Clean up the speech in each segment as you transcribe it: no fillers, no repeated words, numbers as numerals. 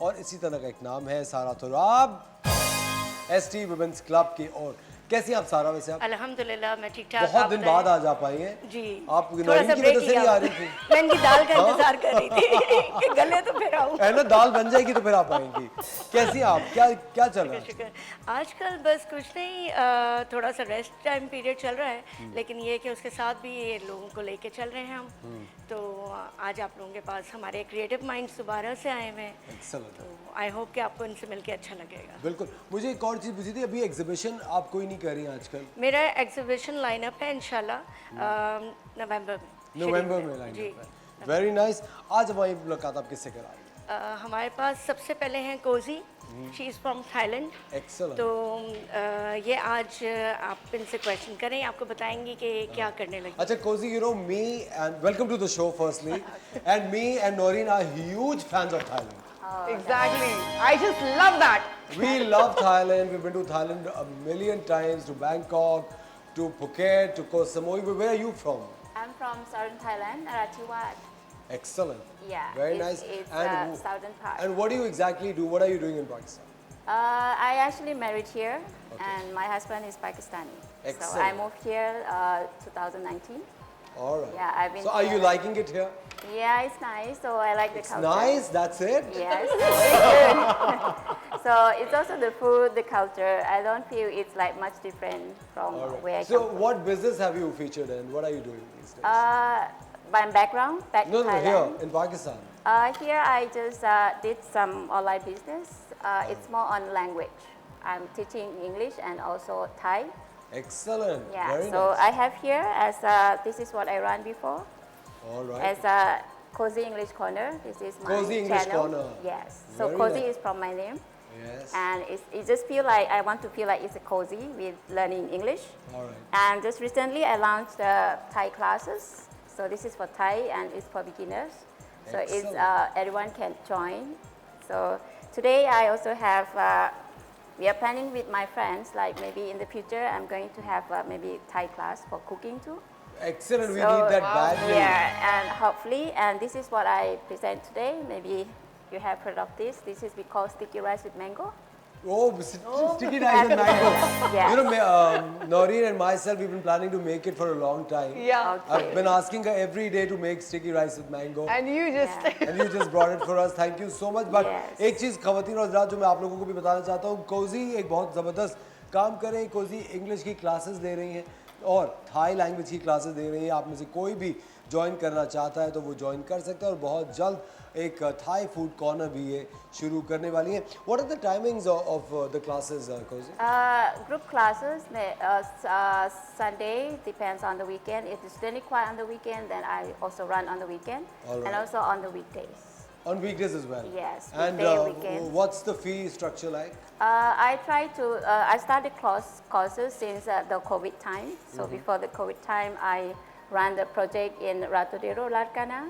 और इसी तरह का एक नाम है सारा तुराब एसटी वुमेन्स क्लब की ओर। कैसी हैं आप सारा? वैसे आप अल्हम्दुलिल्लाह मैं ठीक ठाक। बहुत दिन बाद आज आप आई हैं जी। आप थोड़ा नौरीन सा की ब्रेक वजह से नहीं आ रही थी? मैं इनकी दाल का इंतजार कर रही थी कि गले तो फिर आऊं। है ना, दाल बन जाएगी तो फिर आप आएंगी। कैसी हैं आप? क्या क्या चल रहा है? शुक्र। आजकल बस कुछ नहीं, थोड़ा सा रेस्ट टाइम पीरियड चल रहा है, लेकिन ये कि उसके साथ भी ये लोगों को लेके चल रहे हैं हम। तो आज आप लोगों के पास हमारे क्रिएटिव माइंड्स दोबारा से आए हुए हैं। एक्सेलेंट। तो आई होप कि आपको इनसे मिलके अच्छा लगेगा। बिल्कुल। मुझे एक और चीज़ पूछी थी, अभी एग्जीबिशन आप कोई नहीं कर रही हैं आजकल? मेरा एग्जीबिशन लाइनअप है इंशाल्लाह नवंबर में। नवंबर में जी। लाइनअप है। Very nice. आज हमारी मुलाकात आप किससे करा रही हैं? हमारे पास सबसे पहले हैं कोजी, she is from Thailand. Excellent. तो ये आज आप इनसे क्वेश्चन करें, आपको बताएंगी कि क्या करने लगी। अच्छा Cozi, you know me and welcome to the show firstly, and me and Noreen are huge fans of Thailand. Exactly. I just love that. We love Thailand. We've been to Thailand a million times, to Bangkok, to Phuket, to Koh Samui. Where are you from? I'm from southern Thailand, Narathiwat. Excellent. Yeah. Very it's, nice. It's southern part. And what do you exactly do? What are you doing in Pakistan? I actually married here, and my husband is Pakistani. Excellent. So I moved here 2019. All right. Yeah, I've been. So are you here. liking it here? Yeah, it's nice. So I like the It's culture. nice. That's it. Yes, it's good. So it's also the food, the culture. I don't feel it's like much different from All right. where I So come from. what business have you featured in? What are you doing these days? My background back No, in no, Thailand. here in Pakistan. Here I just did some online business. It's more on language. I'm teaching English and also Thai. Excellent. Yeah. Very So nice. I have here as this is what I run before All right. as a Cozy English Corner. This is my Cozy English channel. Corner. Yes. So Very Cozy nice. is from my name, Yes. and it just feel like I want to feel like it's a cozy with learning English. All right. And just recently I launched Thai classes. So this is for Thai and it's for beginners. So it's Excellent. everyone can join. So today I also have. We are planning with my friends, like maybe in the future I'm going to have maybe Thai class for cooking too. Excellent. We So, need that badly. Yeah, and hopefully, and this is what I present today. Maybe you have heard of this. This is we call sticky rice with mango. Oh, sticky rice and mango. Yeah. You know, Noreen and myself, we've been planning to make it for a long time. Yeah. Okay. I've been asking her every day to make sticky rice with mango. And you just. Yeah. And you just brought it for us. Thank you so much. But Yes. एक चीज़ ख़वातीन और हज़रात जो मैं आप लोगों को भी बताना चाहता हूँ, कोजी एक बहुत ज़बरदस्त काम कर रहे हैं। कोजी इंग्लिश की क्लासेस दे रही हैं और थाई लैंग्वेज की क्लासेस दे रही हैं। आप में से कोई भी ज्वाइन करना चाहता है तो वो ज्वाइन कर सकता है और बहुत जल्द एक थाई फूड कॉर्नर भी ये शुरू करने वाली हैं। What are the timings of the classes, Cozy? Group classes, Sunday depends on the weekend. If the student require on the weekend, then I also run on the weekend. All right. And also on the weekdays. On weekdays as well? Yes, And weekday, weekends. what's the fee structure like? I try to, I started courses since the COVID time. So before the COVID time, I ran the project in Ratodero, Larkana.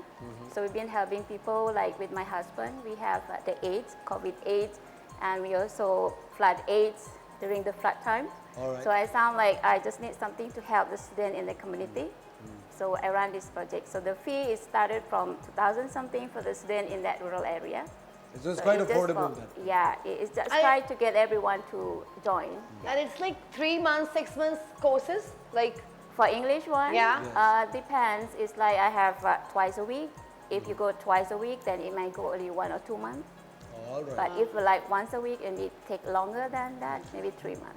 So we've been helping people like with my husband. We have the AIDS, COVID AIDS, and we also flood AIDS during the flood time. All right. So I sound like I just need something to help the student in the community. So I ran this project. So the fee is started from 2,000 something for the student in that rural area. So it's quite it's just affordable for- then. Yeah, it's just try to get everyone to join. And it's like 3 months, 6 months courses. Like, For English one, Yeah. depends. It's like I have twice a week. If you go twice a week, then it might go only 1 or 2 months. All right. But if like once a week and it take longer than that, maybe 3 months.